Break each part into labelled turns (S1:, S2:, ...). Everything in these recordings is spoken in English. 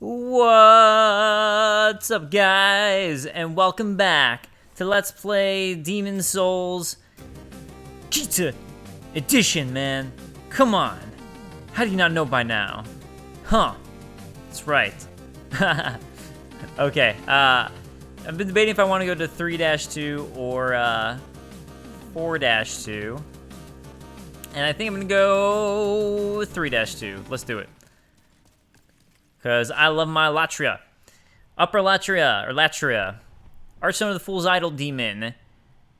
S1: What's up, guys, and welcome back to Let's Play Demon Souls Kita Edition, man. Come on. How do you not know by now? Huh. That's right. Okay, I've been debating if I want to go to 3-2 or 4-2. And I think I'm going to go 3-2. Let's do it. Because I love my Latria. Upper Latria, or Latria. Archstone of the Fool's Idol Demon.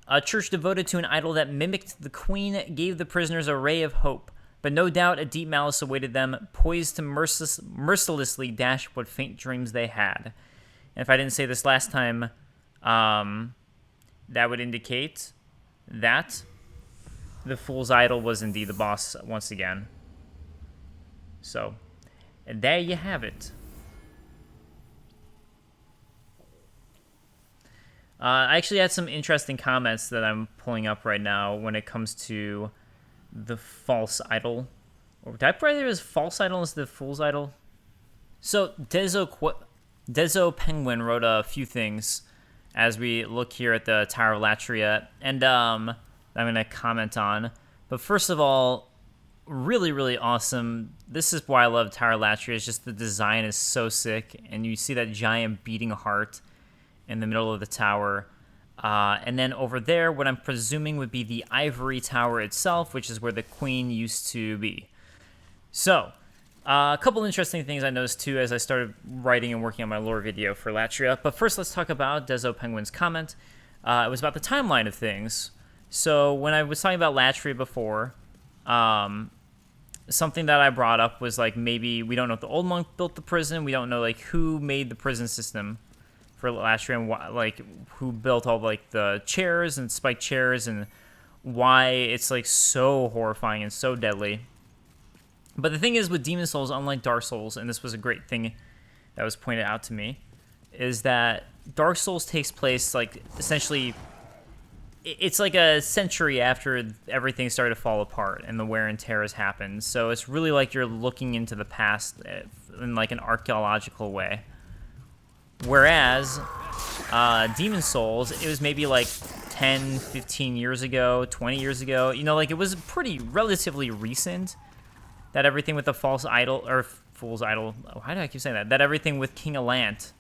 S1: A church devoted to an idol that mimicked the queen gave the prisoners a ray of hope. But no doubt a deep malice awaited them, poised to mercilessly dash what faint dreams they had. And if I didn't say this last time, that would indicate that the Fool's Idol was indeed the boss once again. So, and there you have it. I actually had some interesting comments that I'm pulling up right now when it comes to the false idol. Or did I put it as false idol as the Fool's Idol? So, Dezo Penguin wrote a few things as we look here at the Tower of Latria, and I'm going to comment on. But first of all, really, really awesome. This is why I love Tower of Latria. It's just the design is so sick, and you see that giant beating heart in the middle of the tower. And then over there, what I'm presuming would be the Ivory Tower itself, which is where the Queen used to be. So, a couple interesting things I noticed too as I started writing and working on my lore video for Latria. But first, let's talk about Dezo Penguin's comment. It was about the timeline of things. So, when I was talking about Latria before, something that I brought up was like maybe we don't know if the old monk built the prison. We don't know like who made the prison system for Latria and like who built all like the chairs and spiked chairs and why it's like so horrifying and so deadly. But the thing is with Demon Souls, unlike Dark Souls, and this was a great thing that was pointed out to me, is that Dark Souls takes place like essentially it's like a century after everything started to fall apart and the wear and tear has happened. So it's really like you're looking into the past in like an archaeological way. Whereas Demon Souls, it was maybe like 10, 15 years ago, 20 years ago. You know, like it was pretty relatively recent that everything with the false idol, or Fool's Idol, why do I keep saying that? That everything with King Allant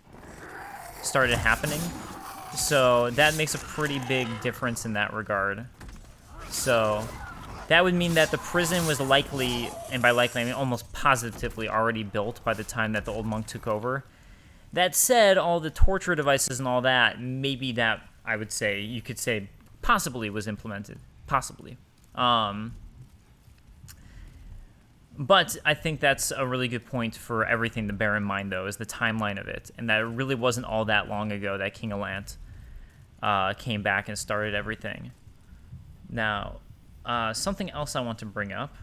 S1: started happening. So that makes a pretty big difference in that regard. So that would mean that the prison was likely, and by likely I mean almost positively already built by the time that the old monk took over. That said, all the torture devices and all that, maybe that, I would say, you could say possibly was implemented. Possibly. But I think that's a really good point for everything to bear in mind, though, is the timeline of it. And that it really wasn't all that long ago that King Allant came back and started everything. Now, something else I want to bring up,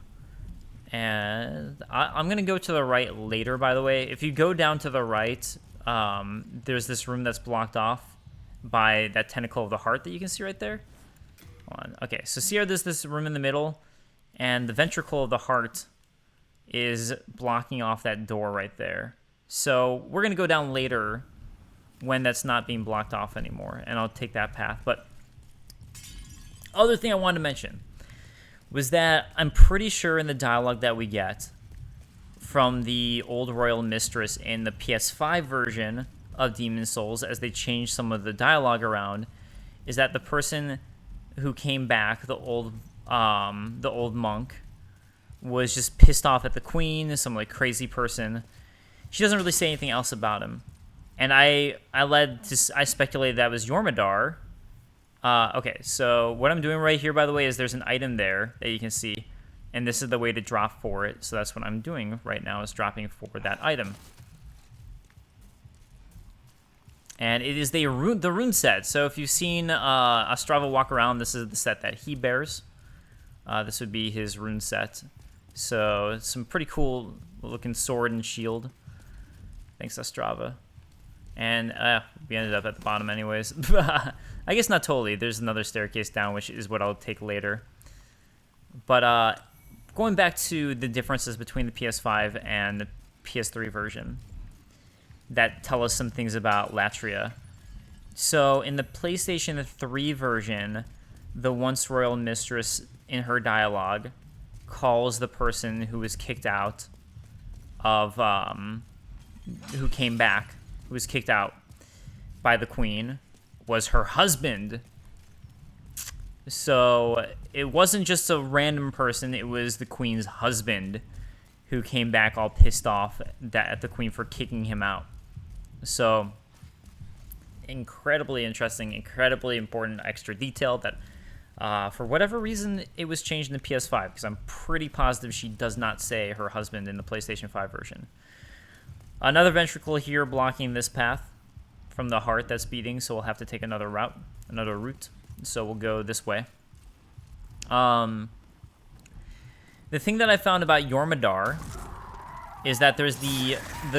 S1: and I'm going to go to the right later, by the way. If you go down to the right, there's this room that's blocked off by that tentacle of the heart that you can see right there. Hold on. Okay, so see how there's this room in the middle, and the ventricle of the heart is blocking off that door right there. So we're going to go down later when that's not being blocked off anymore, and I'll take that path. But other thing I wanted to mention was that I'm pretty sure in the dialogue that we get from the old Royal Mistress in the PS5 version of Demon Souls, as they change some of the dialogue around, is that the person who came back, the old monk, was just pissed off at the queen, some like crazy person. She doesn't really say anything else about him, and I speculated that was Jormungandr. Okay, so what I'm doing right here, by the way, is there's an item there that you can see, and this is the way to drop for it. So that's what I'm doing right now, is dropping for that item. And it is the rune set. So if you've seen Ostrava walk around, this is the set that he bears. This would be his rune set. So it's some pretty cool looking sword and shield. Thanks, Ostrava. And we ended up at the bottom anyways. I guess not totally. There's another staircase down, which is what I'll take later. But going back to the differences between the PS5 and the PS3 version, that tell us some things about Latria. So in the PlayStation 3 version, the once royal mistress in her dialogue calls the person who was kicked out of, who came back, who was kicked out by the queen, was her husband. So it wasn't just a random person, it was the queen's husband who came back all pissed off at the queen for kicking him out. So incredibly interesting, incredibly important extra detail that for whatever reason it was changed in the PS5, because I'm pretty positive she does not say her husband in the PlayStation 5 version. Another ventricle here blocking this path from the heart that's beating, so we'll have to take another route. So we'll go this way. The thing that I found about Jormungandr is that there's the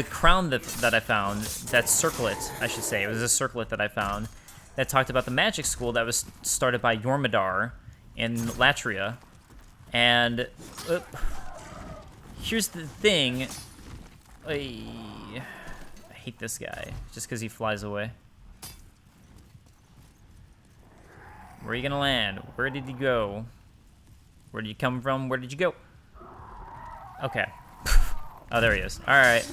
S1: crown that I found, that circlet, I should say. It was a circlet that I found that talked about the magic school that was started by Jormungandr in Latria. And here's the thing. I hate this guy just because he flies away. Where are you gonna land? Where did you go? Where did you come from? Where did you go? Okay. Oh, there he is. All right.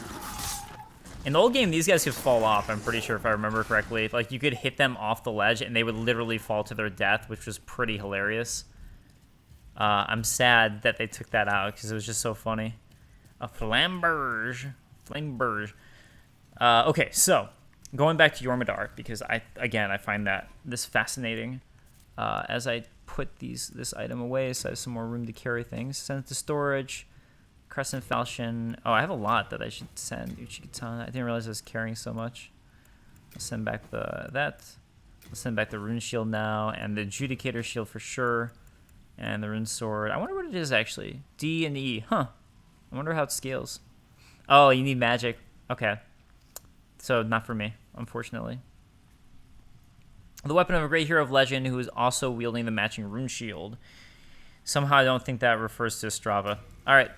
S1: In the old game, these guys could fall off, I'm pretty sure, if I remember correctly. Like, you could hit them off the ledge, and they would literally fall to their death, which was pretty hilarious. I'm sad that they took that out, because it was just so funny. A flamberge. Flamberge. Okay, so, going back to Jormungandr, because, I find this fascinating. As I put this item away, so I have some more room to carry things. Send it to storage. Crescent Falchion. Oh, I have a lot that I should send. Uchikatana. I didn't realize I was carrying so much. I'll send back that. I'll send back the Rune Shield now, and the Adjudicator Shield for sure. And the Rune Sword. I wonder what it is, actually. D and E. Huh. I wonder how it scales. Oh, you need magic. Okay. So, not for me, unfortunately. The weapon of a great hero of legend who is also wielding the matching Rune Shield. Somehow I don't think that refers to Strava. All right.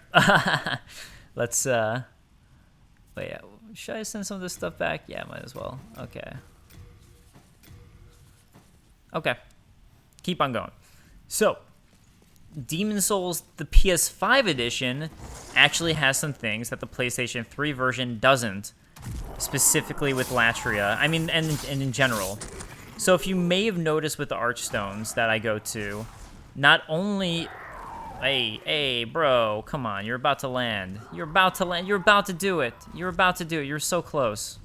S1: Let's, wait, should I send some of this stuff back? Yeah, might as well. Okay. Okay. Keep on going. So, Demon Souls, the PS5 edition, actually has some things that the PlayStation 3 version doesn't, specifically with Latria. I mean, and in general. So if you may have noticed with the Archstones that I go to, not only... Hey, bro, come on, you're about to land. You're about to land. You're about to do it. You're about to do it. You're so close.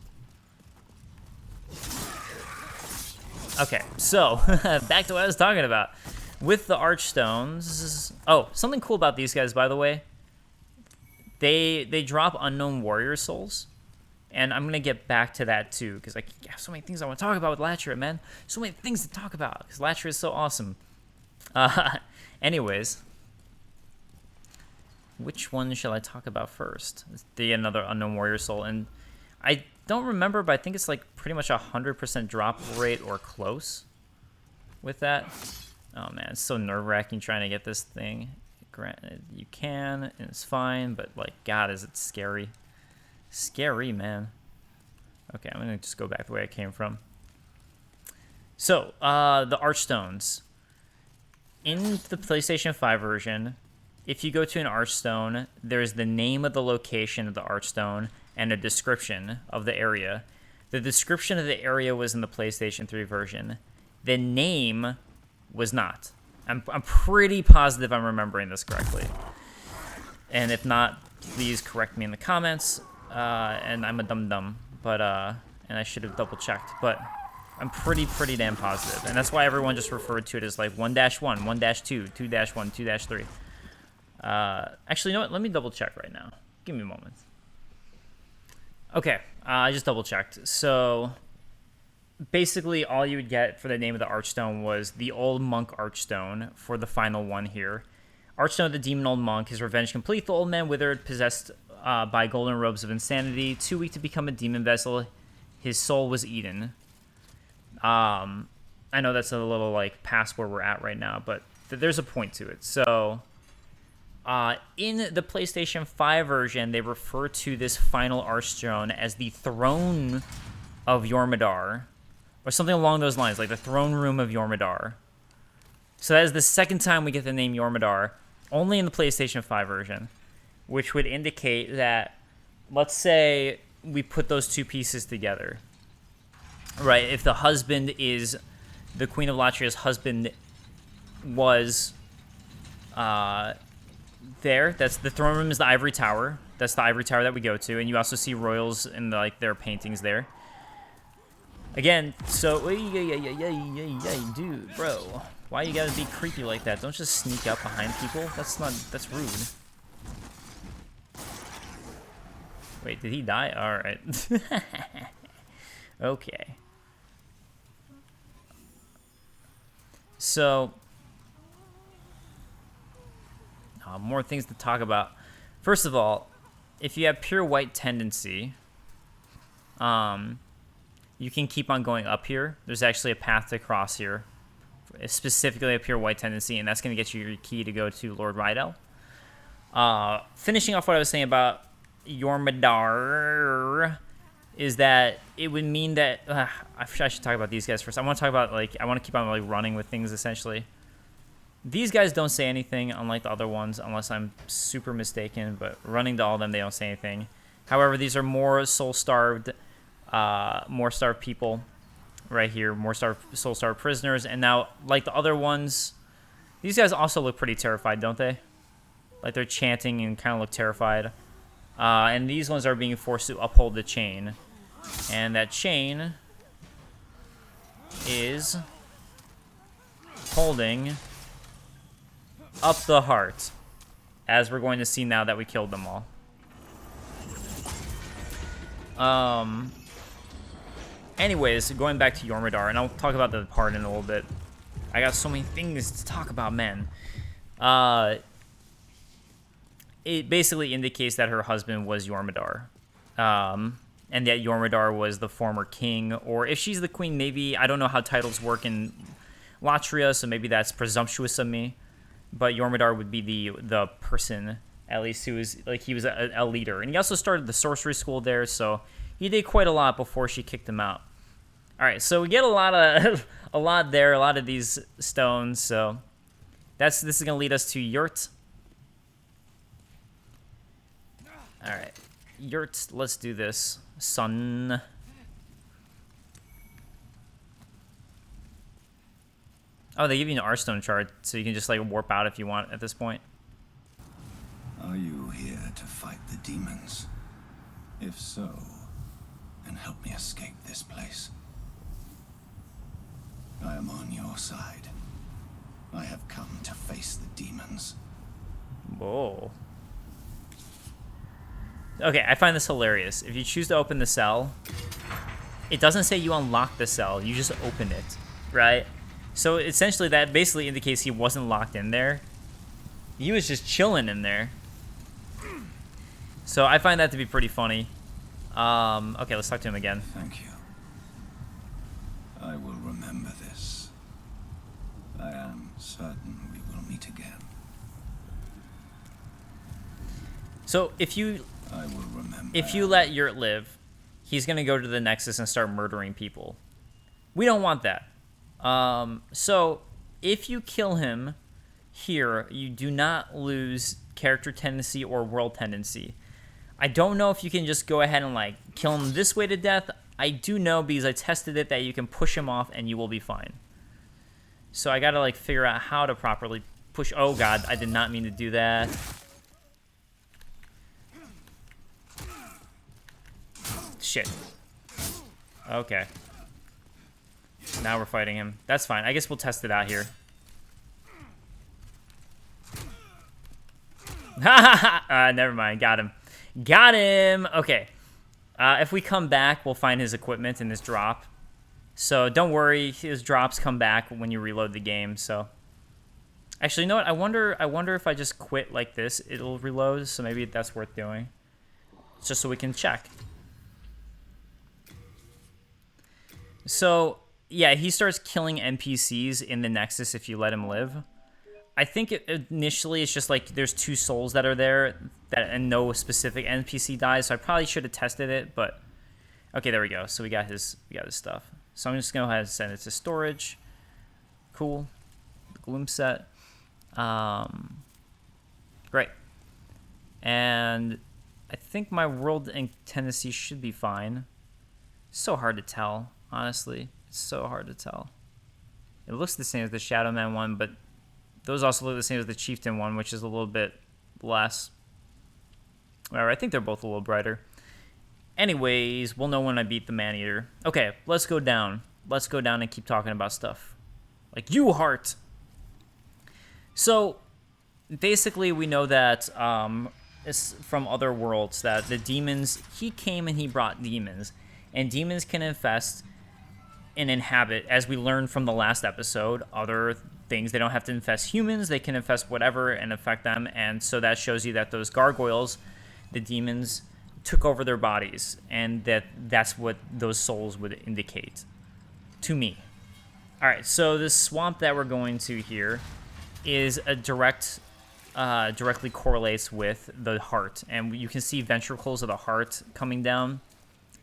S1: Okay, so, back to what I was talking about. With the Archstones... Oh, something cool about these guys, by the way. They drop Unknown Warrior Souls. And I'm going to get back to that, too, because I have so many things I want to talk about with Latria, man. So many things to talk about, because Latria is so awesome. Anyways... Which one shall I talk about first? Another Unknown Warrior Soul. And I don't remember, but I think it's like pretty much 100% drop rate or close with that. Oh man, it's so nerve-wracking trying to get this thing. Granted, you can, and it's fine, but like, God, is it scary. Scary, man. Okay, I'm gonna just go back the way I came from. So, the Archstones. In the PlayStation 5 version, if you go to an Archstone, there's the name of the location of the Archstone and a description of the area. The description of the area was in the PlayStation 3 version. The name was not. I'm pretty positive I'm remembering this correctly. And if not, please correct me in the comments. And I'm a dum-dum, but and I should have double-checked. But I'm pretty damn positive. And that's why everyone just referred to it as like 1-1, 1-2, 2-1, 2-3. Actually, you know what? Let me double check right now. Give me a moment. Okay, I just double checked. So, basically, all you would get for the name of the Archstone was the Old Monk Archstone for the final one here. Archstone of the Demon Old Monk. His revenge complete. The old man withered, possessed by golden robes of insanity. Too weak to become a demon vessel. His soul was eaten. I know that's a little, like, past where we're at right now, but there's a point to it. So... In the PlayStation 5 version, they refer to this final Archstone as the Throne of Jormungandr, or something along those lines, like the Throne Room of Jormungandr. So that is the second time we get the name Jormungandr, only in the PlayStation 5 version, which would indicate that, let's say we put those two pieces together, right? If the husband is, the Queen of Latria's husband was there, that's the throne room, is the ivory tower. That's the ivory tower that we go to, and you also see royals in like their paintings there. Again, so dude, bro, why you gotta be creepy like that? Don't just sneak up behind people. That's rude. Wait, did he die? All right. Okay. So, more things to talk about. First of all, if you have pure white tendency, you can keep on going up here. There's actually a path to cross here, specifically a pure white tendency, and that's going to get you your key to go to Lord Rydell. Finishing off what I was saying about Jormungandr is that it would mean that I should talk about these guys first. I want to talk about, like, I want to keep on like running with things essentially. These guys don't say anything, unlike the other ones, unless I'm super mistaken. But running to all of them, they don't say anything. However, these are more soul-starved, more starved people right here, more soul-starved prisoners. And now, like the other ones, these guys also look pretty terrified, don't they? Like they're chanting and kind of look terrified. And these ones are being forced to uphold the chain. And that chain is holding up the heart, as we're going to see now that we killed them all. Anyways, going back to Jormungandr, and I'll talk about the part in a little bit. I got so many things to talk about, man. It basically indicates that her husband was Jormungandr. And that Jormungandr was the former king, or if she's the queen, maybe, I don't know how titles work in Latria, so maybe that's presumptuous of me. But Jormungandr would be the person, at least, who was, like, he was a leader. And he also started the sorcery school there, so he did quite a lot before she kicked him out. All right, so we get a lot there, a lot of these stones. So this is gonna lead us to Yurt. All right, Yurt, let's do this, son. Oh, they give you an Arstone shard, so you can just like warp out if you want at this point.
S2: Are you here to fight the demons? If so, then help me escape this place. I am on your side. I have come to face the demons.
S1: Whoa. Okay, I find this hilarious. If you choose to open the cell, it doesn't say you unlock the cell, you just open it, right? So essentially that basically indicates he wasn't locked in there. He was just chilling in there. So I find that to be pretty funny. Okay, let's talk to him again.
S2: Thank you. I will remember this. I am certain we will meet again.
S1: So if you let Yurt live, he's gonna go to the Nexus and start murdering people. We don't want that. So if you kill him here, you do not lose character tendency or world tendency. I don't know if you can just go ahead and like kill him this way to death. I do know, because I tested it, that you can push him off and you will be fine. So I gotta like figure out how to properly push. Oh god, I did not mean to do that. Shit. Okay. Now we're fighting him. That's fine. I guess we'll test it out here. Never mind. Got him. Got him. Okay. If we come back, we'll find his equipment and his drop. So don't worry. His drops come back when you reload the game. So actually, you know what? I wonder if I just quit like this, it'll reload. So maybe that's worth doing. Just so we can check. So yeah, he starts killing NPCs in the Nexus if you let him live. I think initially it's just like there's 2 souls that are there and no specific NPC dies. So I probably should have tested it, but okay, there we go. So we got his stuff. So I'm just gonna go ahead and send it to storage. Cool. The gloom set. Great. And I think my world and tendency should be fine. So hard to tell, honestly. It's so hard to tell. It looks the same as the Shadow Man one, but those also look the same as the Chieftain one, which is a little bit less. Whatever, I think they're both a little brighter. Anyways, we'll know when I beat the Maneater. Okay, let's go down. Let's go down and keep talking about stuff. Like you, Heart! So, basically we know that it's from other worlds that the demons, he came and he brought demons. And demons can infest and inhabit, as we learned from the last episode, other things. They don't have to infest humans, they can infest whatever and affect them. And so that shows you that those gargoyles, the demons, took over their bodies, and that's what those souls would indicate to me. All right, so this swamp that we're going to here is a directly correlates with the heart, and you can see ventricles of the heart coming down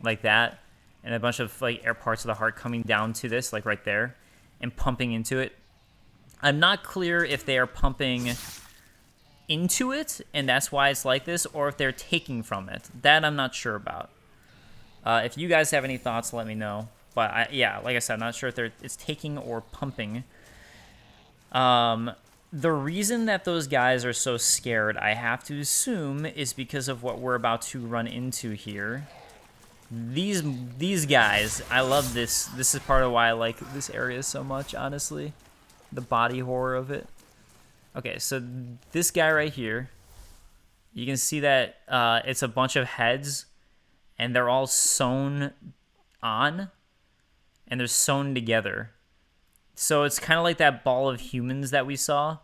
S1: like that, and a bunch of like air parts of the heart coming down to this, like right there, and pumping into it. I'm not clear if they are pumping into it, and that's why it's like this, or if they're taking from it. That I'm not sure about. If you guys have any thoughts, let me know. But yeah, like I said, I'm not sure if it's taking or pumping. The reason that those guys are so scared, I have to assume, is because of what we're about to run into here. These guys, I love this. This is part of why I like this area so much, honestly. The body horror of it. Okay, so this guy right here, you can see that it's a bunch of heads, and they're all sewn on, and they're sewn together. So it's kind of like that ball of humans that we saw,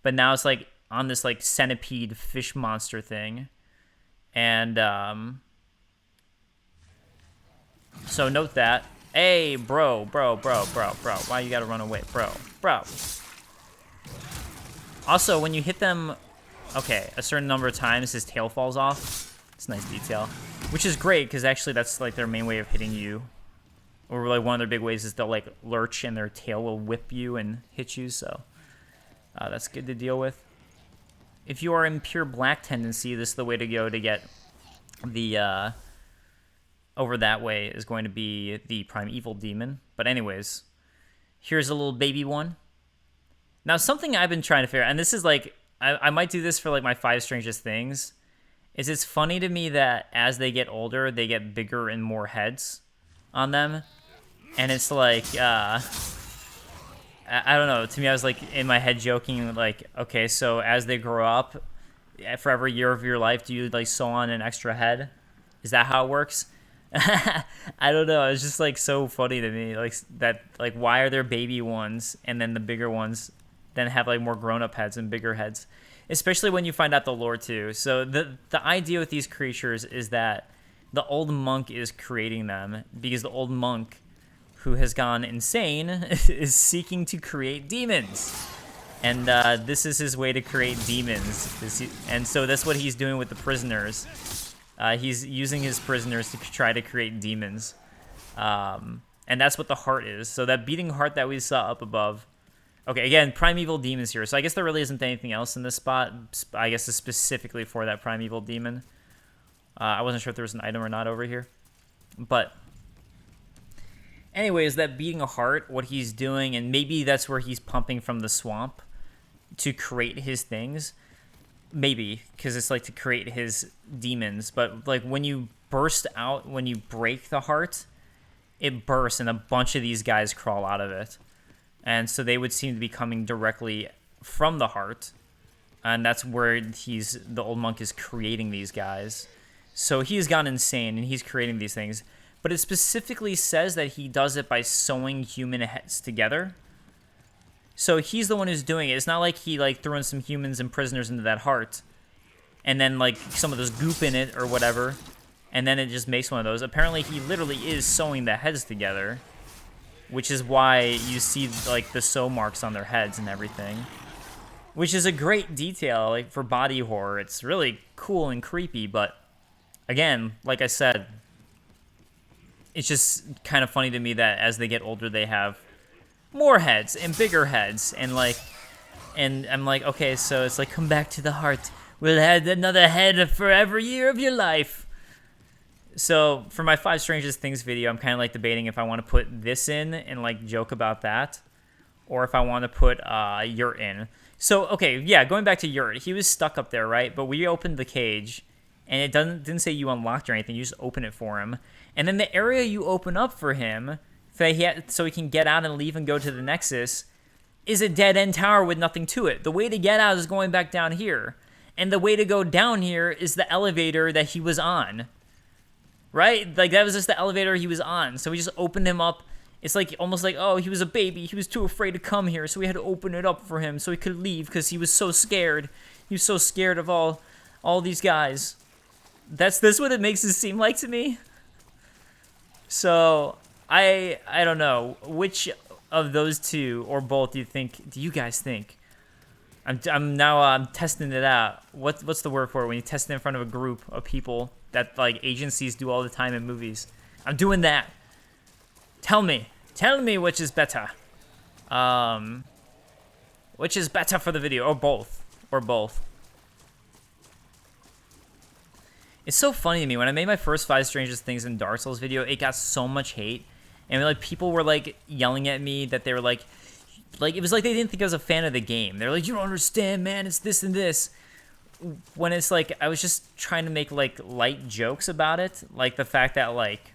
S1: but now it's like on this like centipede fish monster thing. And so note that. Hey, bro, why you gotta run away, bro? Also, when you hit them, okay, a certain number of times, his tail falls off. It's a nice detail, which is great because actually that's like their main way of hitting you. Or like one of their big ways is they'll like lurch and their tail will whip you and hit you. So that's good to deal with. If you are in pure black tendency, this is the way to go to get the over that way is going to be the primeval demon. But anyways, here's a little baby one. Now, something I've been trying to figure out, and this is like, I might do this for like my 5 strangest things, is it's funny to me that as they get older, they get bigger and more heads on them. And it's like, I don't know, to me I was like in my head joking, like, okay, so as they grow up, for every year of your life, do you like sew on an extra head? Is that how it works? I don't know, it's just like so funny to me, like that, like why are there baby ones and then the bigger ones then have like more grown-up heads and bigger heads, especially when you find out the lore too. So the idea with these creatures is that the old monk is creating them because the old monk, who has gone insane, is seeking to create demons, and this is his way to create demons. And so that's what he's doing with the prisoners. He's using his prisoners to try to create demons, and that's what the heart is. So that beating heart that we saw up above. Okay, again, primeval demons here. So I guess there really isn't anything else in this spot. I guess it's specifically for that primeval demon. I wasn't sure if there was an item or not over here. But anyways, that beating a heart, what he's doing, and maybe that's where he's pumping from the swamp to create his things. Maybe, because it's like to create his demons. But like when you burst out, when you break the heart, it bursts and a bunch of these guys crawl out of it. And so they would seem to be coming directly from the heart. And that's where the old monk is creating these guys. So he's gone insane and he's creating these things. But it specifically says that he does it by sewing human heads together. So he's the one who's doing it. It's not like he like threw in some humans and prisoners into that heart and then like some of those goop in it or whatever, and then it just makes one of those. Apparently he literally is sewing the heads together, which is why you see like the sew marks on their heads and everything. which is a great detail, like, for body horror. It's really cool and creepy, but again, like I said, it's just kind of funny to me that as they get older, they have more heads and bigger heads, and like, and I'm like, okay, so it's like, come back to the heart. We'll add another head for every year of your life. So for my 5 Strangest Things video, I'm kind of like debating if I want to put this in and like joke about that, or if I want to put Yurt in. So okay, yeah, going back to Yurt, he was stuck up there, right? But we opened the cage, and it didn't say you unlocked or anything. You just open it for him, and then the area you open up for him, so he can get out and leave and go to the Nexus, is a dead-end tower with nothing to it. The way to get out is going back down here, and the way to go down here is the elevator that he was on. Right? Like, that was just the elevator he was on. So we just opened him up. It's like, almost like, oh, he was a baby. He was too afraid to come here, so we had to open it up for him so he could leave because he was so scared. He was so scared of all these guys. That's what it makes it seem like to me. So, I don't know. Which of those two, or both, do you guys think? I'm testing it out. What's the word for it when you test it in front of a group of people that like agencies do all the time in movies? I'm doing that. Tell me which is better. Which is better for the video, or both. It's so funny to me, when I made my first 5 Strangest Things in Dark Souls video, it got so much hate, and like people were like yelling at me that they were like it was like they didn't think I was a fan of the game. They're like, you don't understand, man, it's this and this. When it's like, I was just trying to make like light jokes about it. Like the fact that like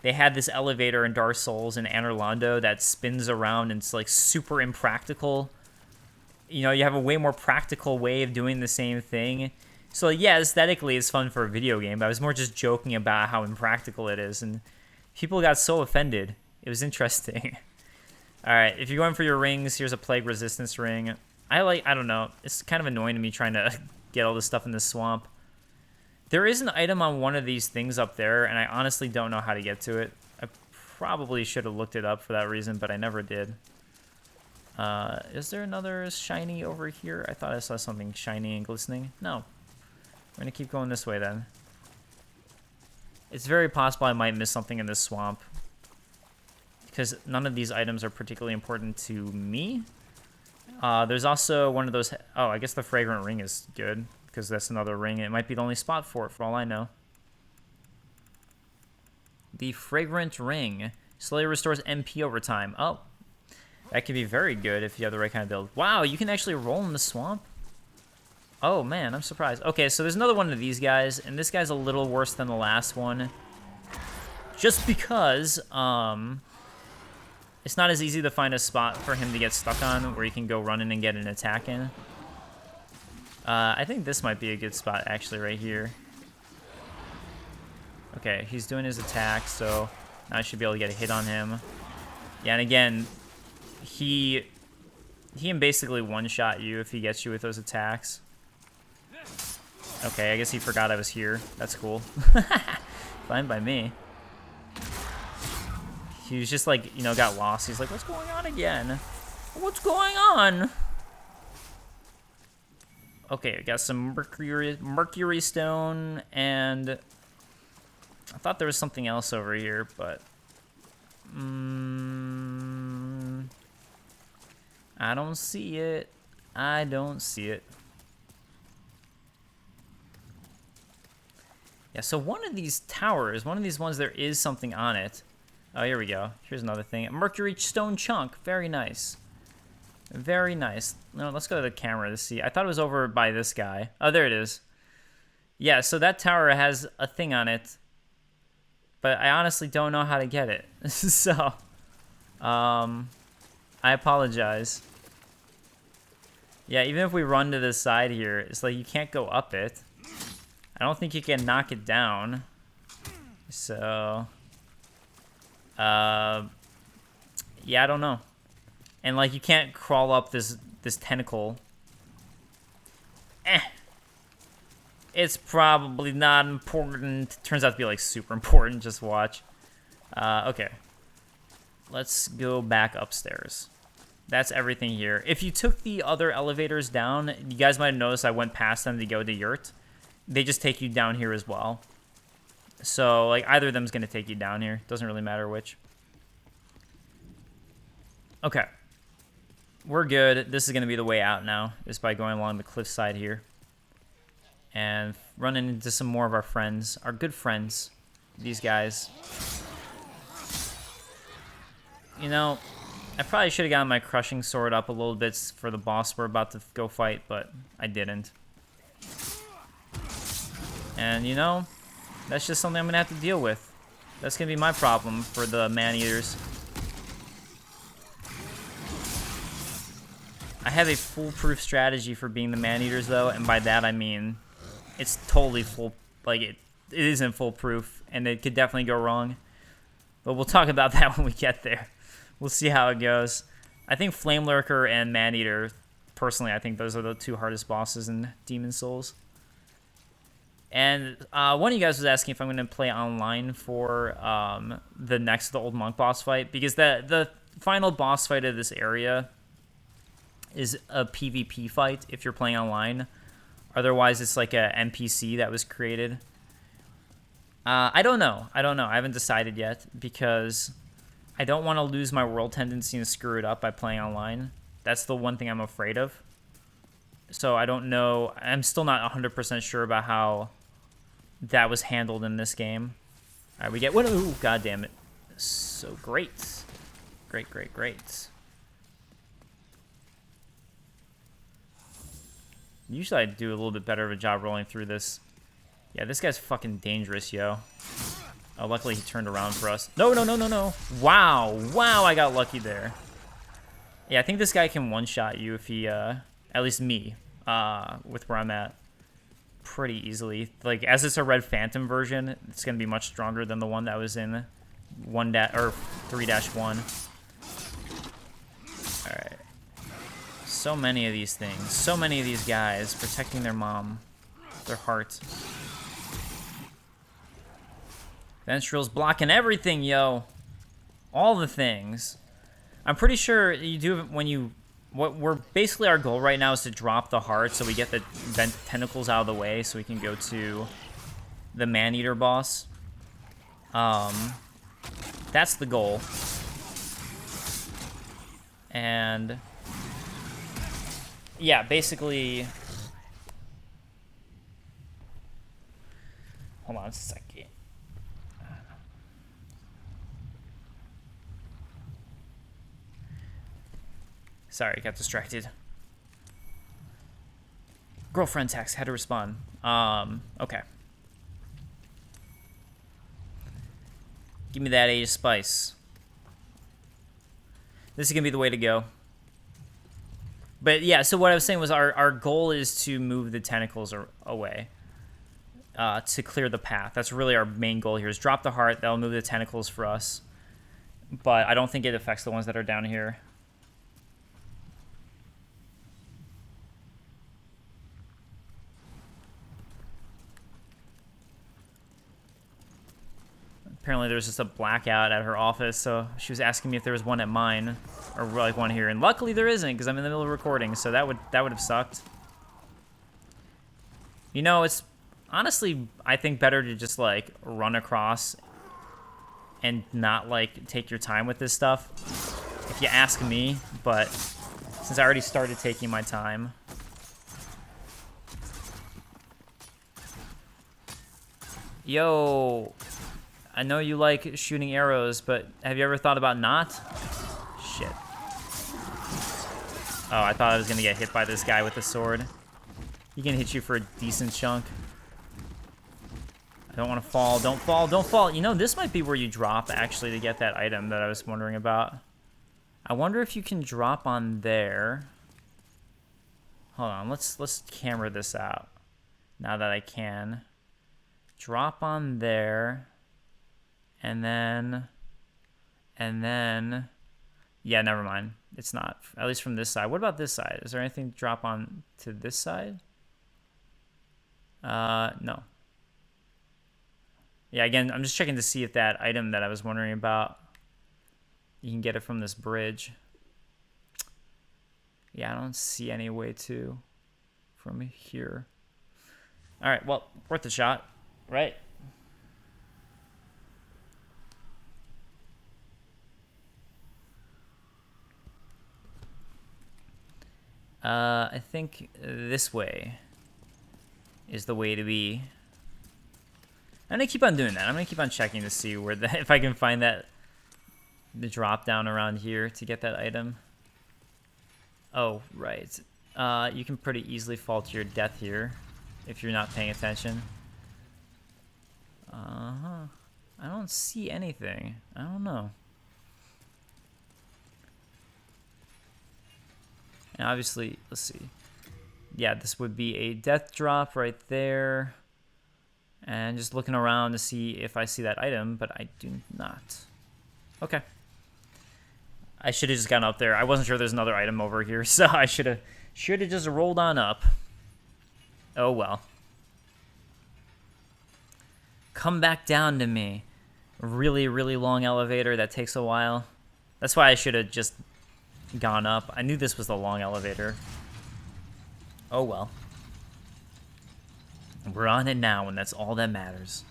S1: they had this elevator in Dark Souls and Anor Londo that spins around and it's like super impractical. You know, you have a way more practical way of doing the same thing. So yeah, aesthetically it's fun for a video game, but I was more just joking about how impractical it is, and people got so offended. It was interesting. Alright, if you're going for your rings, here's a Plague Resistance ring. I don't know, it's kind of annoying to me trying to get all this stuff in this swamp. There is an item on one of these things up there, and I honestly don't know how to get to it. I probably should have looked it up for that reason, but I never did. Is there another shiny over here? I thought I saw something shiny and glistening. No. We're gonna keep going this way then. It's very possible I might miss something in this swamp, because none of these items are particularly important to me. There's also one of those... Oh, I guess the Fragrant Ring is good, because that's another ring. It might be the only spot for it, for all I know. The Fragrant Ring. Slowly restores MP over time. Oh, that could be very good if you have the right kind of build. Wow, you can actually roll in the swamp? Oh, man, I'm surprised. Okay, so there's another one of these guys, and this guy's a little worse than the last one. Just because, it's not as easy to find a spot for him to get stuck on where you can go run in and get an attack in. I think this might be a good spot, actually, right here. Okay, he's doing his attack, so now I should be able to get a hit on him. Yeah, and again, he can basically one-shot you if he gets you with those attacks. Okay, I guess he forgot I was here. That's cool. Fine by me. He was just like, you know, got lost. He's like, what's going on again? What's going on? Okay, I got some mercury stone, and I thought there was something else over here, but I don't see it. I don't see it. Yeah, so one of these towers, one of these ones, there is something on it. Oh, here we go. Here's another thing. A mercury stone chunk. Very nice. Very nice. No, let's go to the camera to see. I thought it was over by this guy. Oh, there it is. Yeah, so that tower has a thing on it, but I honestly don't know how to get it. So, I apologize. Yeah, even if we run to the side here, it's like you can't go up it. I don't think you can knock it down. So, yeah, I don't know. And like you can't crawl up this tentacle. It's probably not important. Turns out to be like super important. Just watch. Okay. Let's go back upstairs. That's everything here. If you took the other elevators down, you guys might have noticed I went past them to go to Yurt. They just take you down here as well. So, like, either of them's going to take you down here. Doesn't really matter which. Okay. We're good. This is going to be the way out now, is by going along the cliffside here. And running into some more of our friends. Our good friends. These guys. You know, I probably should have gotten my crushing sword up a little bit for the boss we're about to go fight, but I didn't. And, you know, that's just something I'm going to have to deal with. That's going to be my problem for the Maneaters. I have a foolproof strategy for being the Maneaters, though, and by that I mean it's totally full, like, it isn't foolproof, and it could definitely go wrong. But we'll talk about that when we get there. We'll see how it goes. I think Flame Lurker and Maneater, personally, I think those are the two hardest bosses in Demon Souls. And one of you guys was asking if I'm going to play online for the Old Monk boss fight, because the final boss fight of this area is a PvP fight if you're playing online. Otherwise, it's like a NPC that was created. I don't know. I haven't decided yet, because I don't want to lose my world tendency and screw it up by playing online. That's the one thing I'm afraid of. So I don't know. I'm still not 100% sure about how that was handled in this game. All right, we get... Ooh, God damn it. So great. Great, great, great. Usually I do a little bit better of a job rolling through this. Yeah, this guy's fucking dangerous, yo. Oh, luckily he turned around for us. No, no, no, no, no. Wow. Wow, I got lucky there. Yeah, I think this guy can one-shot you if he, at least me, with where I'm at, pretty easily. Like, as it's a Red Phantom version, it's going to be much stronger than the one that was in 3-1. Alright. So many of these things. So many of these guys protecting their mom. Their heart. Ventral's blocking everything, yo. All the things. I'm pretty sure you do when you... Basically our goal right now is to drop the heart so we get the tentacles out of the way so we can go to the Maneater boss. That's the goal. And... yeah, basically... Hold on a second. Sorry, got distracted. Girlfriend text, had to respond. Okay. Give me that Age of Spice. This is gonna be the way to go. But yeah, so what I was saying was our goal is to move the tentacles away. To clear the path. That's really our main goal here, is drop the heart. That'll move the tentacles for us. But I don't think it affects the ones that are down here. Apparently there's just a blackout at her office, so she was asking me if there was one at mine, or like one here, and luckily there isn't, because I'm in the middle of recording, so that would have sucked. You know, it's honestly, I think, better to just like run across and not like take your time with this stuff, if you ask me, but since I already started taking my time. Yo, I know you like shooting arrows, but have you ever thought about not? Shit. Oh, I thought I was gonna get hit by this guy with the sword. He can hit you for a decent chunk. I don't want to fall. Don't fall. Don't fall. You know, this might be where you drop, actually, to get that item that I was wondering about. I wonder if you can drop on there. Hold on. Let's camera this out. Now that I can. Drop on there. And then... yeah, never mind. It's not. At least from this side. What about this side? Is there anything to drop on to this side? No. Yeah, again, I'm just checking to see if that item that I was wondering about, you can get it from this bridge. Yeah, I don't see any way to from here. All right, well, worth a shot, right? I think this way is the way to be. I'm gonna keep on doing that. I'm gonna keep on checking to see where if I can find the drop down around here to get that item. Oh, right. You can pretty easily fall to your death here if you're not paying attention. I don't see anything. I don't know. And obviously, let's see. Yeah, this would be a death drop right there. And just looking around to see if I see that item, but I do not. Okay. I should have just gone up there. I wasn't sure there's another item over here, so I should have just rolled on up. Oh well. Come back down to me. Really, really long elevator that takes a while. That's why I should have just gone up. I knew this was the long elevator. Oh well. We're on it now, and that's all that matters.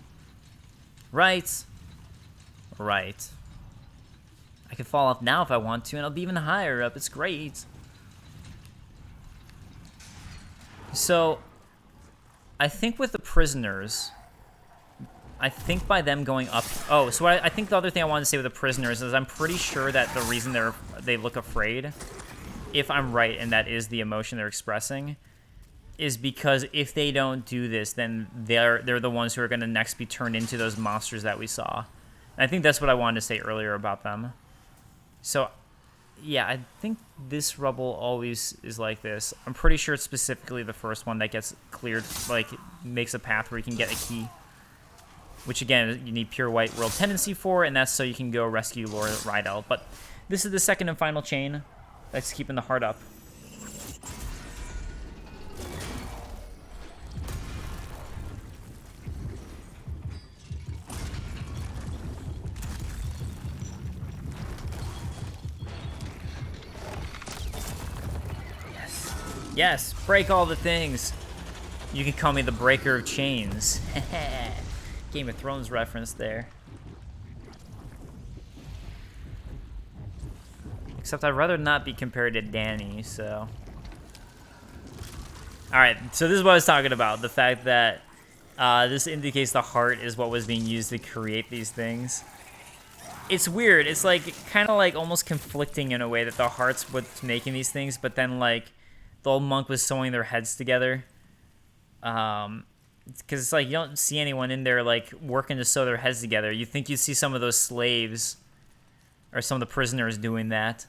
S1: Right. Right. I can fall off now if I want to, and I'll be even higher up. It's great. So, I think with the prisoners, I think by them going up... Oh, so I think the other thing I wanted to say with the prisoners is I'm pretty sure that the reason they look afraid, if I'm right and that is the emotion they're expressing, is because if they don't do this, then they're the ones who are going to next be turned into those monsters that we saw. And I think that's what I wanted to say earlier about them. So, yeah, I think this rubble always is like this. I'm pretty sure it's specifically the first one that gets cleared, like, makes a path where you can get a key. Which, again, you need pure white world tendency for, and that's so you can go rescue Lord Rydell. But this is the second and final chain that's keeping the heart up. Yes, break all the things. You can call me the breaker of chains. Game of Thrones reference there. Except I'd rather not be compared to Dany, so. Alright, so this is what I was talking about. The fact that this indicates the heart is what was being used to create these things. It's weird. It's like kind of like almost conflicting in a way that the heart's what's making these things, but then like the old monk was sewing their heads together. Because it's like you don't see anyone in there like working to sew their heads together. You think you'd see some of those slaves or some of the prisoners doing that.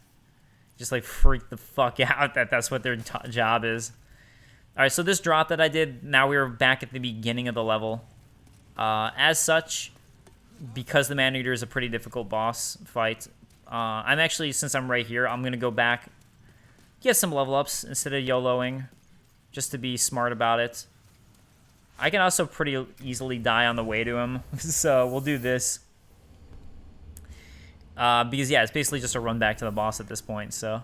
S1: Just like freak the fuck out that that's what their job is. All right, so this drop that I did, now we're back at the beginning of the level. As such, because the Maneater is a pretty difficult boss fight, I'm actually, since I'm right here, I'm going to go back, get some level ups instead of YOLOing, just to be smart about it. I can also pretty easily die on the way to him, so we'll do this. Because, yeah, it's basically just a run back to the boss at this point, so.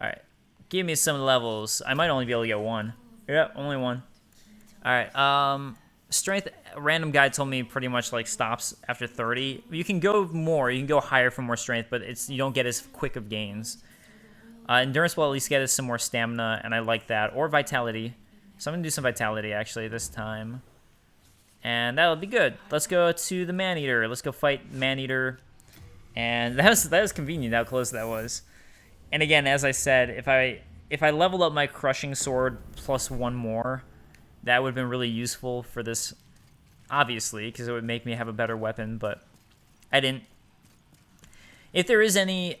S1: Alright, give me some levels. I might only be able to get one. Yeah, only one. Alright, strength, random guy told me pretty much, like, stops after 30. You can go more, you can go higher for more strength, but you don't get as quick of gains. Endurance will at least get us some more stamina, and I like that. Or vitality. So I'm going to do some vitality, actually, this time. And that'll be good. Let's go to the Maneater. Let's go fight Maneater. And that was convenient how close that was. And again, as I said, if I leveled up my Crushing Sword plus one more, that would have been really useful for this, obviously, because it would make me have a better weapon, but I didn't. If there is any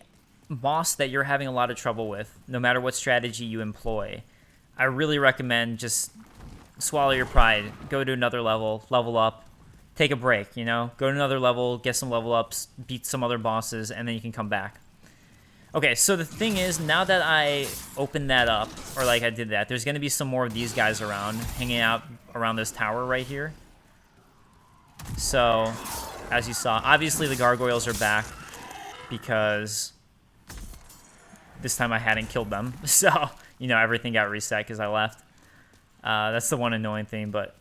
S1: boss that you're having a lot of trouble with, no matter what strategy you employ, I really recommend just swallow your pride, go to another level, level up, take a break, you know? Go to another level, get some level ups, beat some other bosses, and then you can come back. Okay, so the thing is, now that I opened that up, or like I did that, there's going to be some more of these guys around, hanging out around this tower right here. So, as you saw, obviously the gargoyles are back, because this time I hadn't killed them. So, you know, everything got reset because I left. That's the one annoying thing, but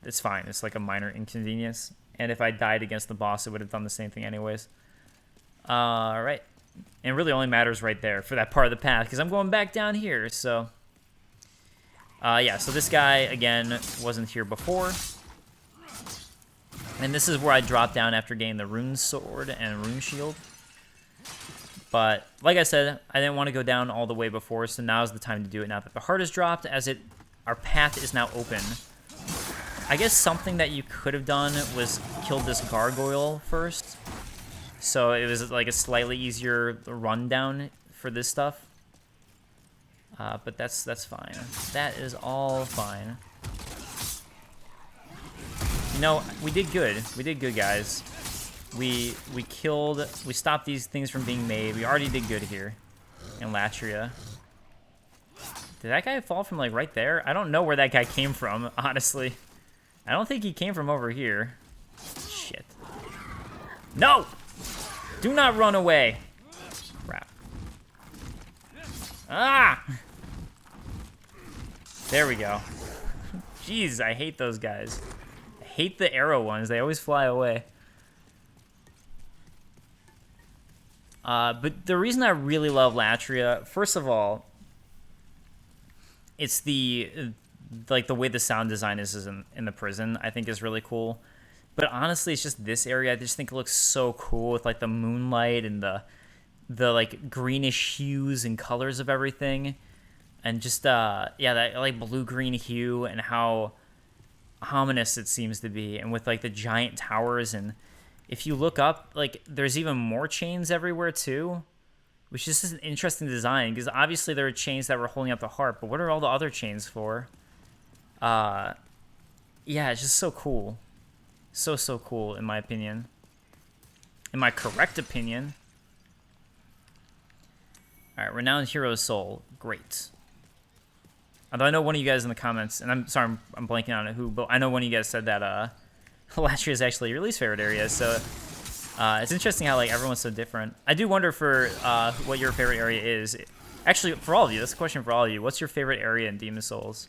S1: it's fine. It's like a minor inconvenience. And if I died against the boss, it would have done the same thing anyways. Alright. And it really only matters right there for that part of the path, because I'm going back down here, so... yeah, so this guy, again, wasn't here before. And this is where I dropped down after getting the rune sword and rune shield. But, like I said, I didn't want to go down all the way before, so now's the time to do it now that the heart is dropped, as our path is now open. I guess something that you could have done was killed this gargoyle first. So it was like a slightly easier rundown for this stuff. But that's fine. That is all fine. You know, we did good. We did good, guys. We stopped these things from being made. We already did good here in Latria. Did that guy fall from like right there? I don't know where that guy came from, honestly. I don't think he came from over here. Shit. No! Do not run away. Crap. Ah! There we go. Jeez, I hate those guys. I hate the arrow ones. They always fly away. But the reason I really love Latria, first of all, it's the way the sound design is in the prison, I think is really cool. But honestly, it's just this area. I just think it looks so cool with like the moonlight and the like greenish hues and colors of everything. And just, yeah, that like blue-green hue and how ominous it seems to be. And with like the giant towers, and if you look up, like there's even more chains everywhere too, which is just an interesting design, because obviously there are chains that were holding up the heart, but what are all the other chains for? Yeah, it's just so cool. So cool, in my opinion. In my correct opinion. Alright, Renowned Hero's Soul. Great. Although I know one of you guys in the comments, and I'm sorry, I'm blanking on who, but I know one of you guys said that Latria is actually your least favorite area, so it's interesting how like everyone's so different. I do wonder for what your favorite area is. Actually, for all of you, that's a question for all of you. What's your favorite area in Demon Souls?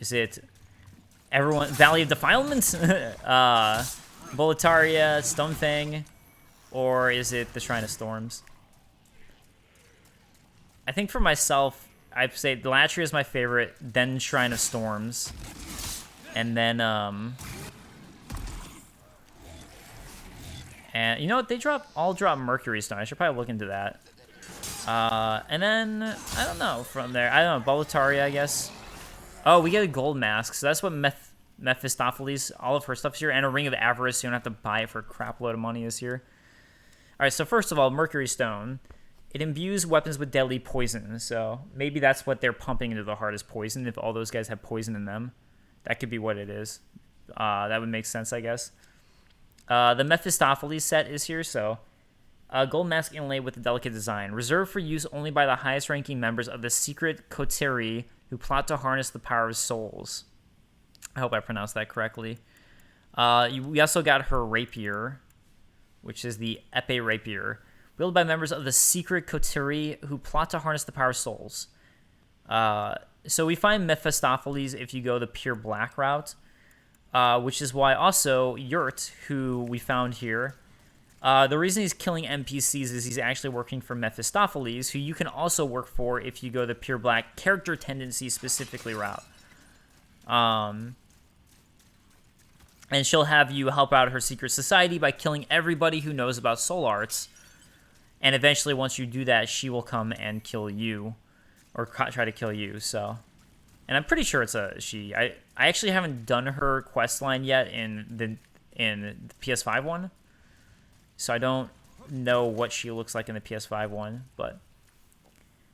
S1: Is it Valley of Defilements, Boletaria, Stonefang, or is it the Shrine of Storms? I think for myself, I'd say Latria is my favorite, then Shrine of Storms, and then and you know what? They all drop Mercury Stone. I should probably look into that. And then I don't know from there. I don't know, Boletaria, I guess. Oh, we get a gold mask, so that's what Mephistopheles, all of her stuff's here, and a Ring of Avarice, so you don't have to buy it for a crap load of money this year. Alright, so first of all, Mercury Stone. It imbues weapons with deadly poison, so maybe that's what they're pumping into the heart is poison, if all those guys have poison in them. That could be what it is. That would make sense, I guess. The Mephistopheles set is here, so... gold mask inlaid with a delicate design. Reserved for use only by the highest-ranking members of the secret coterie who plot to harness the power of souls. I hope I pronounced that correctly. We also got her rapier, which is the épée rapier, wielded by members of the secret coterie who plot to harness the power of souls. So we find Mephistopheles if you go the pure black route, which is why also Yurt, who we found here, the reason he's killing NPCs is he's actually working for Mephistopheles, who you can also work for if you go the pure black character tendency specifically route. And she'll have you help out her secret society by killing everybody who knows about soul arts. And eventually, once you do that, she will come and kill you, or try to kill you. So, and I'm pretty sure it's a she. I actually haven't done her quest line yet in the PS5 one, so I don't know what she looks like in the PS5 one. But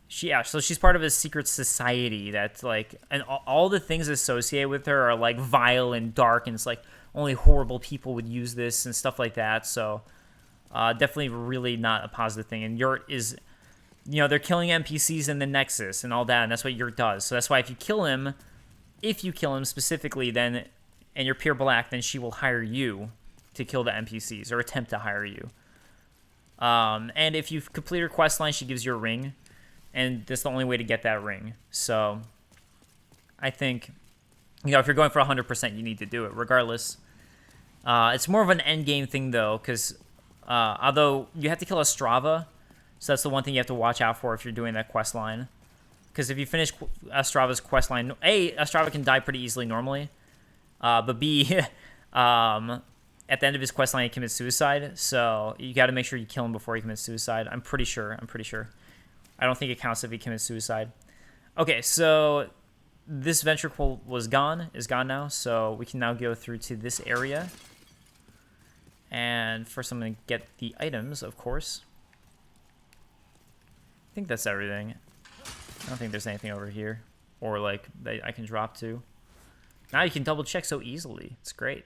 S1: so she's part of a secret society that's like, and all the things associated with her are like vile and dark, and it's like only horrible people would use this and stuff like that. So. Definitely really not a positive thing. And Yurt is, you know, they're killing NPCs in the Nexus and all that, and that's what Yurt does. So that's why if you kill him specifically, then, and you're pure black, then she will hire you to kill the NPCs, or attempt to hire you. And if you complete her quest line, she gives you a ring, and that's the only way to get that ring. So I think, you know, if you're going for 100%, you need to do it regardless. It's more of an end game thing though, because although you have to kill Ostrava, so that's the one thing you have to watch out for if you're doing that quest line. Because if you finish Ostrava's quest line, A, Ostrava can die pretty easily normally, but B, at the end of his quest line, he commits suicide. So you got to make sure you kill him before he commits suicide. I'm pretty sure. I don't think it counts if he commits suicide. Okay, so this ventricle is gone now. So we can now go through to this area. And first I'm going to get the items, of course. I think that's everything. I don't think there's anything over here. Or, like, that I can drop to. Now you can double check so easily. It's great.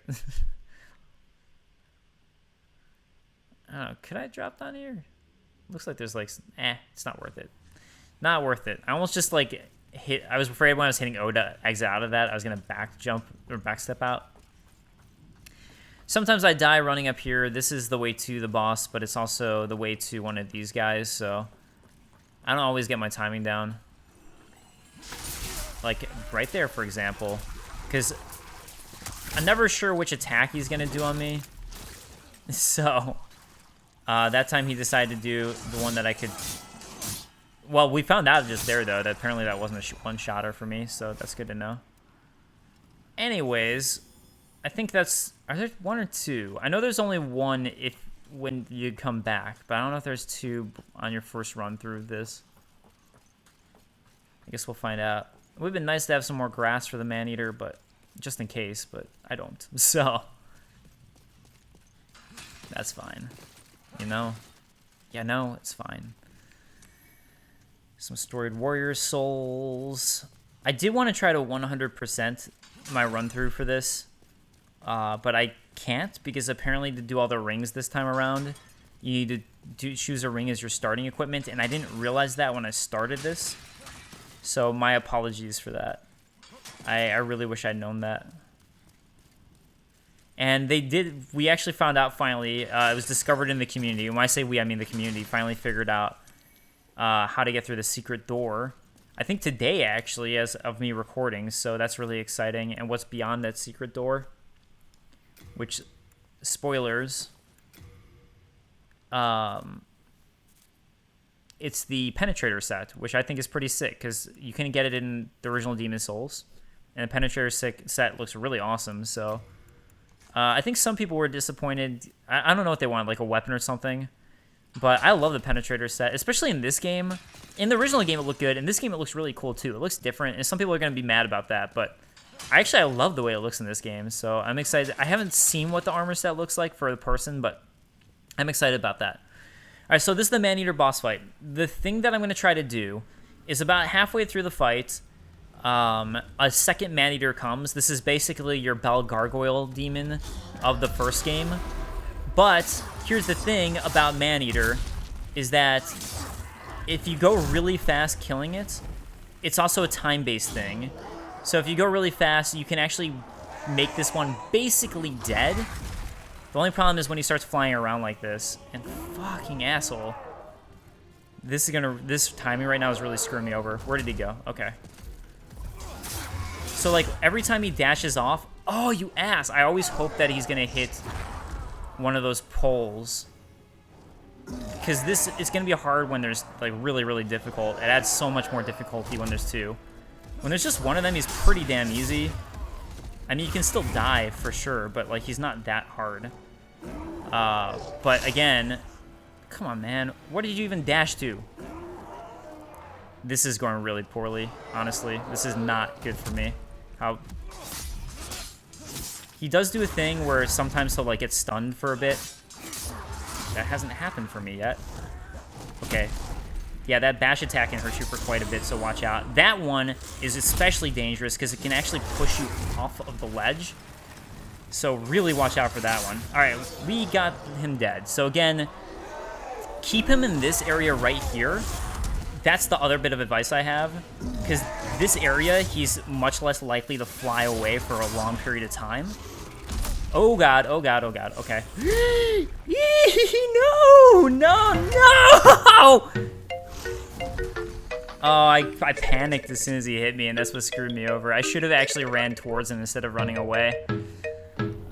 S1: I don't know. Could I drop down here? Looks like there's, like, it's not worth it. Not worth it. I almost just, like, hit. I was afraid when I was hitting O to exit out of that, I was going to back jump or back step out. Sometimes I die running up here. This is the way to the boss, but it's also the way to one of these guys, so I don't always get my timing down. Like, right there, for example. Because I'm never sure which attack he's going to do on me. So, that time he decided to do the one that I could... Well, we found out just there, though, that apparently that wasn't a one-shotter for me, so that's good to know. Anyways, I think that's... Are there one or two? I know there's only one when you come back, but I don't know if there's two on your first run through this. I guess we'll find out. It would have been nice to have some more grass for the Maneater, but just in case, but I don't. So, that's fine. You know? Yeah, no, it's fine. Some storied warrior souls. I did want to try to 100% my run through for this. But I can't because apparently to do all the rings this time around, you need to choose a ring as your starting equipment, and I didn't realize that when I started this. So my apologies for that. I really wish I'd known that. And we actually found out finally, it was discovered in the community. When I say we, I mean the community finally figured out how to get through the secret door. I think today, actually, as of me recording, so that's really exciting. And what's beyond that secret door? Which, spoilers, it's the Penetrator set, which I think is pretty sick, because you can get it in the original Demon's Souls, and the Penetrator set looks really awesome, so I think some people were disappointed. I don't know what they wanted, like a weapon or something, but I love the Penetrator set, especially in this game. In the original game, it looked good. In this game, it looks really cool, too. It looks different, and some people are going to be mad about that, but... I love the way it looks in this game, so I'm excited. I haven't seen what the armor set looks like for the person, but I'm excited about that. All right, so this is the Maneater boss fight. The thing that I'm going to try to do is about halfway through the fight, a second Maneater comes. This is basically your Bell Gargoyle demon of the first game. But here's the thing about Maneater is that if you go really fast killing it, it's also a time-based thing. So if you go really fast, you can actually make this one basically dead. The only problem is when he starts flying around like this. And fucking asshole. This timing right now is really screwing me over. Where did he go? Okay. So like every time he dashes off, oh you ass! I always hope that he's gonna hit one of those poles. Because this is gonna be hard when there's like really, really difficult. It adds so much more difficulty when there's two. When there's just one of them, he's pretty damn easy. I mean, you can still die for sure, but like he's not that hard. But again, come on, man. What did you even dash to? This is going really poorly, honestly. This is not good for me. He does do a thing where sometimes he'll like get stunned for a bit. That hasn't happened for me yet. Okay. Yeah, that bash attack can hurt you for quite a bit, so watch out. That one is especially dangerous because it can actually push you off of the ledge. So really watch out for that one. All right, we got him dead. So again, keep him in this area right here. That's the other bit of advice I have. Because this area, he's much less likely to fly away for a long period of time. Oh god, oh god, oh god, okay. No! No! No! No! Oh, I panicked as soon as he hit me, and that's what screwed me over. I should have actually ran towards him instead of running away.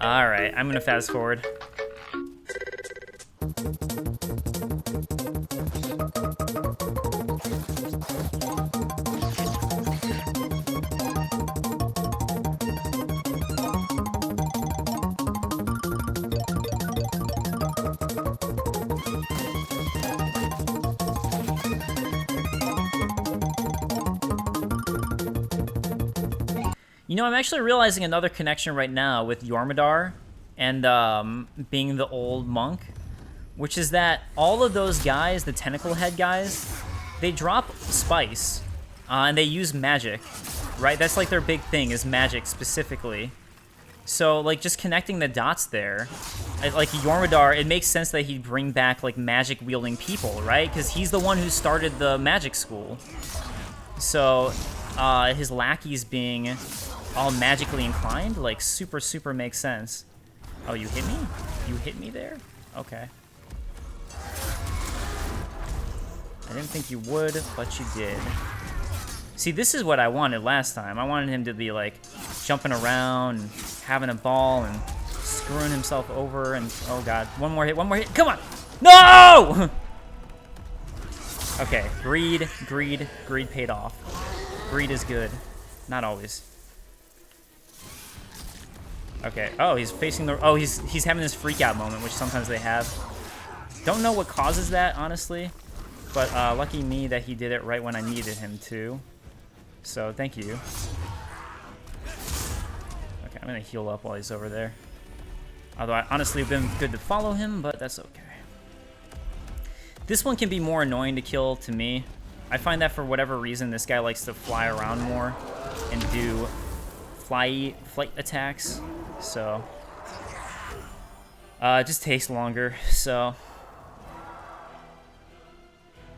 S1: Alright, I'm gonna fast forward. You know, I'm actually realizing another connection right now with Yormadar and being the old monk, which is that all of those guys, the tentacle head guys, they drop spice, and they use magic, right? That's like their big thing, is magic specifically. So, like, just connecting the dots there, like Yormadar, it makes sense that he'd bring back, like, magic-wielding people, right? Because he's the one who started the magic school. So, his lackeys being all magically inclined, like, super makes sense. Oh, you hit me? You hit me there? Okay. I didn't think you would, but you did. See, this is what I wanted last time. I wanted him to be, like, jumping around and having a ball and screwing himself over and... Oh, God. One more hit, come on! No! Okay, greed paid off. Greed is good. Not always. Okay. Oh, he's facing the... Oh, he's having this freak out moment, which sometimes they have. Don't know what causes that, honestly. But lucky me that he did it right when I needed him to. So, thank you. Okay, I'm going to heal up while he's over there. Although I honestly have been good to follow him, but that's okay. This one can be more annoying to kill to me. I find that for whatever reason, this guy likes to fly around more and do flight attacks. So, it just takes longer, so,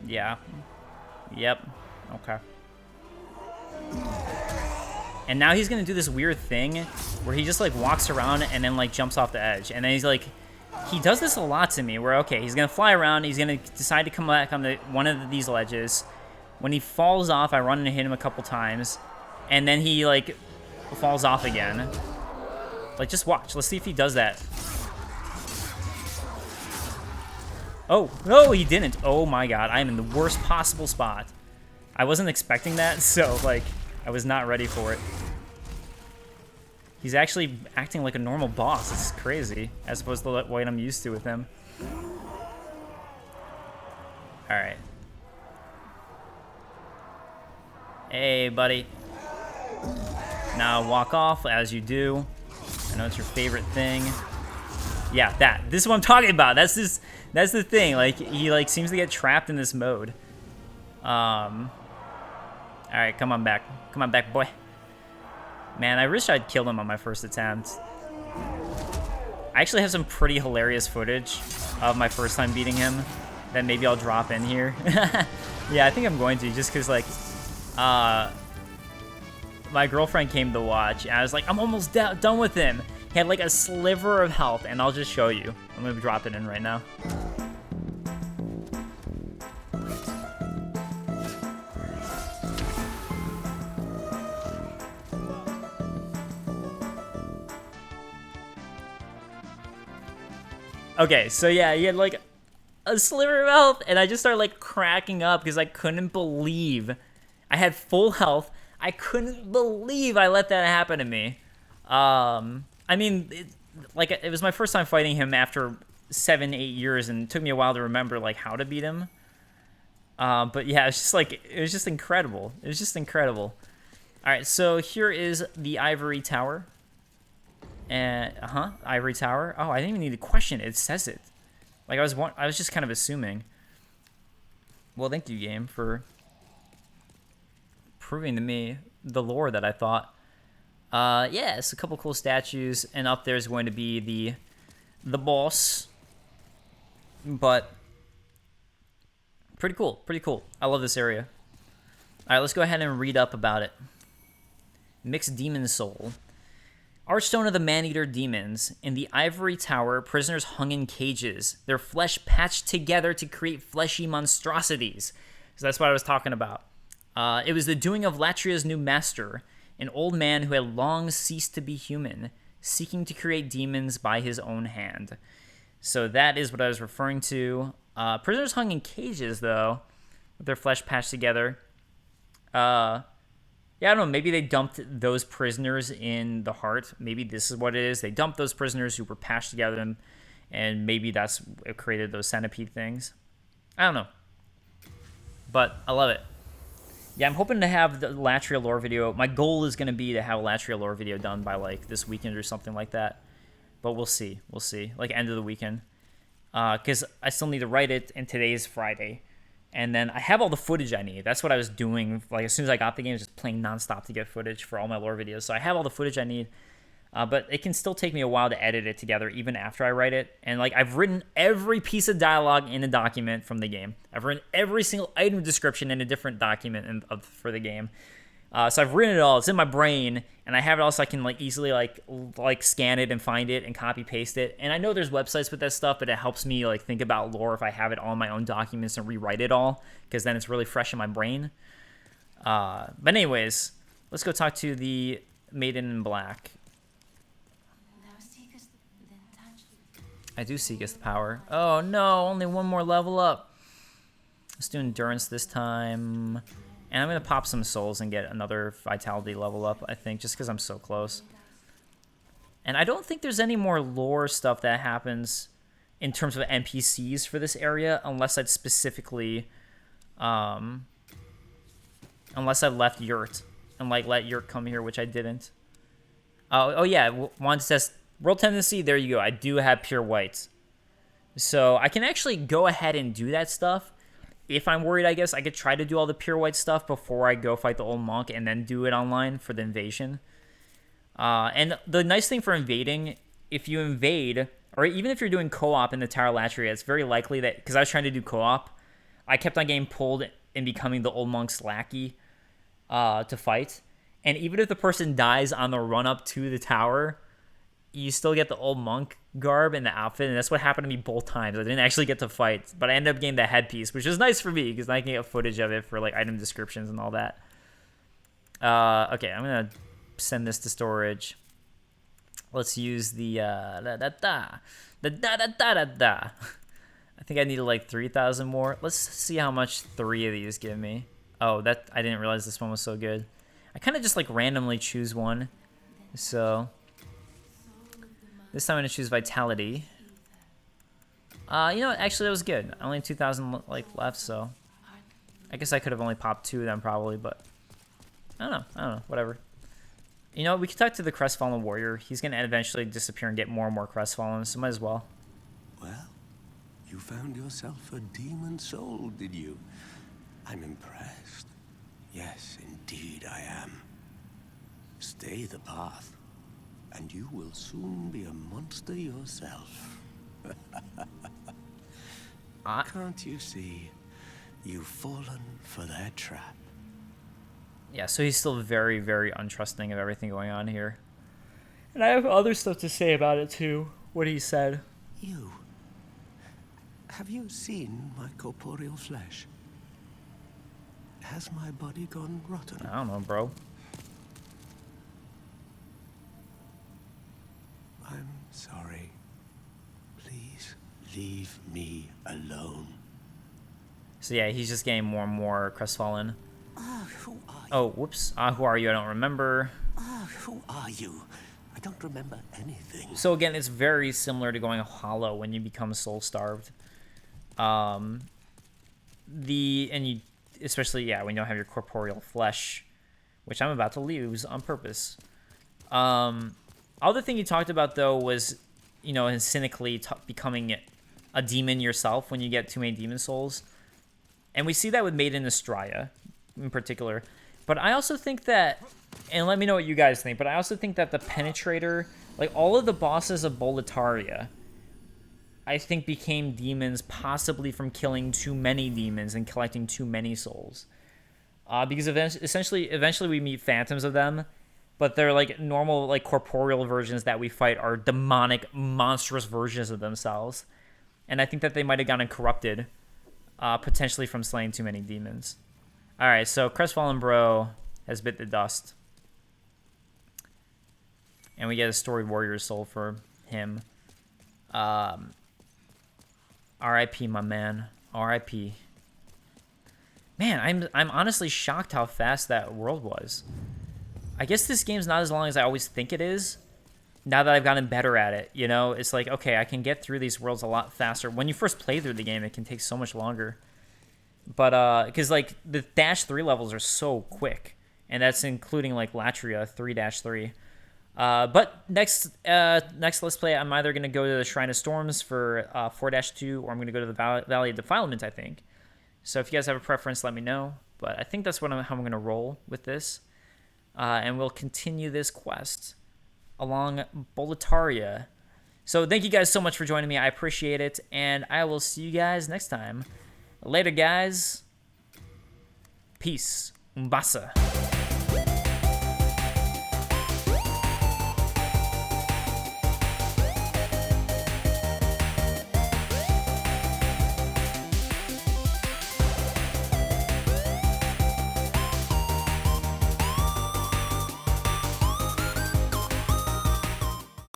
S1: yeah, yep, okay. And now he's gonna do this weird thing where he just, like, walks around and then, like, jumps off the edge, and then he's, like, he does this a lot to me, where, okay, he's gonna fly around, he's gonna decide to come back on one of these ledges. When he falls off, I run and hit him a couple times, and then he, like, falls off again. Like, just watch. Let's see if he does that. Oh, no, he didn't. Oh my god, I am in the worst possible spot. I wasn't expecting that, so, like, I was not ready for it. He's actually acting like a normal boss. It's crazy, as opposed to what I'm used to with him. Alright. Hey, buddy. Now walk off, as you do. I know it's your favorite thing. Yeah, that. This is what I'm talking about. That's the thing. Like, he, like, seems to get trapped in this mode. Alright, come on back. Come on back, boy. Man, I wish I'd killed him on my first attempt. I actually have some pretty hilarious footage of my first time beating him that maybe I'll drop in here. Yeah, I think I'm going to, just because, like, my girlfriend came to watch, and I was like, I'm almost done with him. He had, like, a sliver of health, and I'll just show you. I'm going to drop it in right now. Okay, so yeah, he had, like, a sliver of health, and I just started, like, cracking up because I couldn't believe I had full health. I couldn't believe I let that happen to me. I mean, it was my first time fighting him after 7-8 years, and it took me a while to remember, like, how to beat him. But yeah, it's just, like, it was just incredible. It was just incredible. All right, so here is the Ivory Tower. And Ivory Tower. Oh, I didn't even need to question it. It says it. Like, I was just kind of assuming. Well, thank you, game, for proving to me the lore that I thought. Yeah, it's a couple cool statues, and up there is going to be the boss. But pretty cool, pretty cool. I love this area. All right, let's go ahead and read up about it. Mixed Demon Soul. Archstone of the Maneater demons. In the ivory tower, prisoners hung in cages, their flesh patched together to create fleshy monstrosities. So that's what I was talking about. It was the doing of Latria's new master, an old man who had long ceased to be human, seeking to create demons by his own hand. So that is what I was referring to. Prisoners hung in cages, though, with their flesh patched together. Yeah, I don't know. Maybe they dumped those prisoners in the heart. Maybe this is what it is. They dumped those prisoners who were patched together, and maybe that's what created those centipede things. I don't know. But I love it. Yeah, I'm hoping to have the Latria lore video. My goal is going to be to have a Latria lore video done by, like, this weekend or something like that. But we'll see. We'll see. Like, end of the weekend. Because I still need to write it, and today is Friday. And then I have all the footage I need. That's what I was doing. Like, as soon as I got the game, I was just playing nonstop to get footage for all my lore videos. So I have all the footage I need. But it can still take me a while to edit it together, even after I write it. And, like, I've written every piece of dialogue in a document from the game. I've written every single item description in a different document for the game. So I've written it all. It's in my brain, and I have it all so I can, like, easily like scan it and find it and copy paste it. And I know there's websites with that stuff, but it helps me, like, think about lore if I have it all in my own documents and rewrite it all, because then it's really fresh in my brain. But anyways, let's go talk to the Maiden in Black. I do seekest the power. Oh no, only one more level up. Let's do endurance this time. And I'm going to pop some souls and get another vitality level up, I think, just because I'm so close. And I don't think there's any more lore stuff that happens in terms of NPCs for this area, unless I'd specifically... unless I left Yurt and, like, let Yurt come here, which I didn't. Oh yeah, wanted to test World Tendency. There you go. I do have Pure White. So I can actually go ahead and do that stuff. If I'm worried, I guess I could try to do all the Pure White stuff before I go fight the old monk and then do it online for the invasion. And the nice thing for invading, if you invade, or even if you're doing co-op in the Tower of Latria, it's very likely that, because I was trying to do co-op, I kept on getting pulled and becoming the old monk's lackey to fight. And even if the person dies on the run-up to the tower, you still get the old monk garb and the outfit, and that's what happened to me both times. I didn't actually get to fight, but I ended up getting the headpiece, which is nice for me because I can get footage of it for, like, item descriptions and all that. Okay, I'm gonna send this to storage. Let's use the I think I needed like 3,000 more. Let's see how much 3 of these give me. Oh, that I didn't realize this one was so good. I kind of just, like, randomly choose one. So this time I'm gonna choose Vitality. You know what? Actually, that was good. Only 2,000 like left, so I guess I could have only popped 2 of them probably, but I don't know. Whatever. You know, we could talk to the Crestfallen Warrior. He's gonna eventually disappear and get more and more Crestfallen, so might as well.
S3: Well, you found yourself a demon soul, did you? I'm impressed. Yes, indeed I am. Stay the path, and you will soon be a monster yourself. Can't you see? You've fallen for their trap.
S1: Yeah, so he's still very, very untrusting of everything going on here. And I have other stuff to say about it, too. What he said.
S3: Have you seen my corporeal flesh? Has my body gone rotten?
S1: I don't know, bro.
S3: I'm sorry. Please leave me alone.
S1: So yeah, he's just getting more and more crestfallen.
S3: Who are you?
S1: Oh, whoops. Who are you? I don't remember.
S3: Who are you? I don't remember anything.
S1: So again, it's very similar to going hollow when you become soul-starved. Especially, yeah, when you don't have your corporeal flesh, which I'm about to lose on purpose. Other thing you talked about, though, was, you know, and cynically becoming a demon yourself when you get too many demon souls. And we see that with Maiden Latria in particular. But I also think that, and let me know what you guys think, but I also think that the Penetrator, like all of the bosses of Boletaria, I think became demons possibly from killing too many demons and collecting too many souls. Because eventually we meet phantoms of them, But they're like normal, like corporeal versions that we fight are demonic, monstrous versions of themselves. And I think that they might have gotten corrupted, potentially from slaying too many demons. All right, so Crestfallen Bro has bit the dust. And we get a Storied Warrior's Soul for him. R.I.P. my man. R.I.P. Man, I'm honestly shocked how fast that world was. I guess this game's not as long as I always think it is. Now that I've gotten better at it, you know, it's like, okay, I can get through these worlds a lot faster. When you first play through the game, it can take so much longer. But, because, like, the -3 levels are so quick. And that's including, like, Latria 3-3. But next Let's Play, I'm either going to go to the Shrine of Storms for 4-2, or I'm going to go to the Valley of Defilement, I think. So if you guys have a preference, let me know. But I think that's how I'm going to roll with this. And we'll continue this quest along Boletaria. So thank you guys so much for joining me. I appreciate it. And I will see you guys next time. Later, guys. Peace. Umbasa.